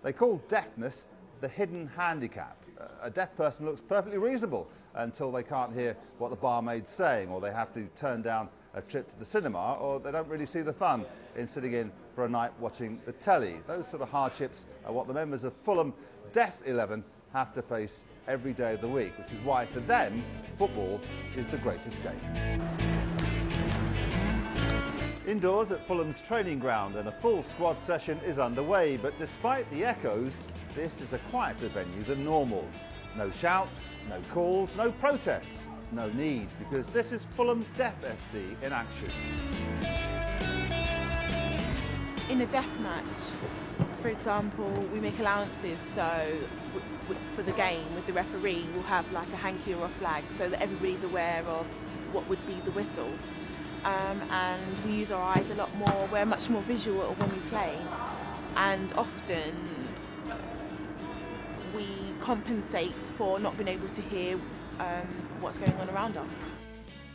They call deafness the hidden handicap. A deaf person looks perfectly reasonable until they can't hear what the barmaid's saying, or they have to turn down a trip to the cinema, or they don't really see the fun in sitting in for a night watching the telly. Those sort of hardships are what the members of Fulham Deaf 11 have to face every day of the week, which is why for them football is the great escape. Indoors at Fulham's training ground, and a full squad session is underway, but despite the echoes, this is a quieter venue than normal. No shouts, no calls, no protests, no need, because this is Fulham Deaf FC in action. In a deaf match, for example, we make allowances, so for the game with the referee we'll have like a hanky or a flag so that everybody's aware of what would be the whistle. And we use our eyes a lot more, we're much more visual when we play, and often we compensate for not being able to hear what's going on around us.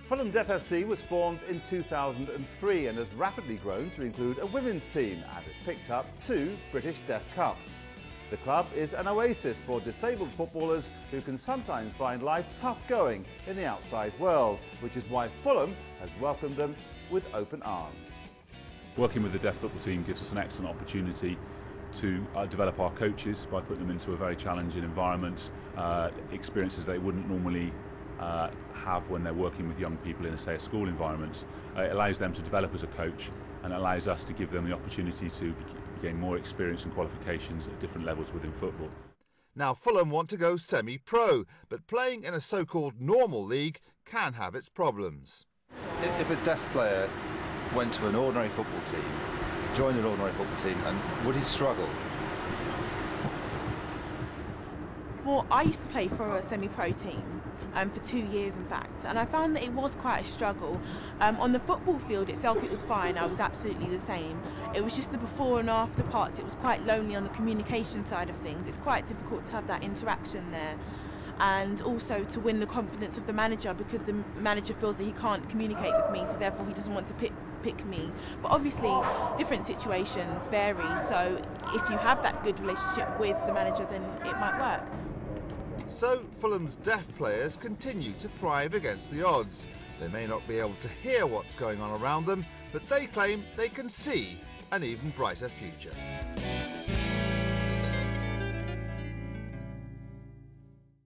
Fulham Deaf FC was formed in 2003 and has rapidly grown to include a women's team and has picked up 2 British Deaf Cups. The club is an oasis for disabled footballers who can sometimes find life tough going in the outside world, which is why Fulham has welcomed them with open arms. Working with the deaf football team gives us an excellent opportunity to develop our coaches by putting them into a very challenging environment, experiences they wouldn't normally have when they're working with young people in, say, a school environment. It allows them to develop as a coach, and allows us to give them the opportunity to gain more experience and qualifications at different levels within football. Now Fulham want to go semi-pro, but playing in a so-called normal league can have its problems. If a deaf player went to an ordinary football team, joined an ordinary football team, and would he struggle? Well, I used to play for a semi-pro team for 2 years in fact, and I found that it was quite a struggle. On the football field itself it was fine, I was absolutely the same. It was just the before and after parts, it was quite lonely on the communication side of things. It's quite difficult to have that interaction there, and also to win the confidence of the manager, because the manager feels that he can't communicate with me, so therefore he doesn't want to pick me. But obviously different situations vary, so if you have that good relationship with the manager then it might work. So Fulham's deaf players continue to thrive against the odds. They may not be able to hear what's going on around them, but they claim they can see an even brighter future.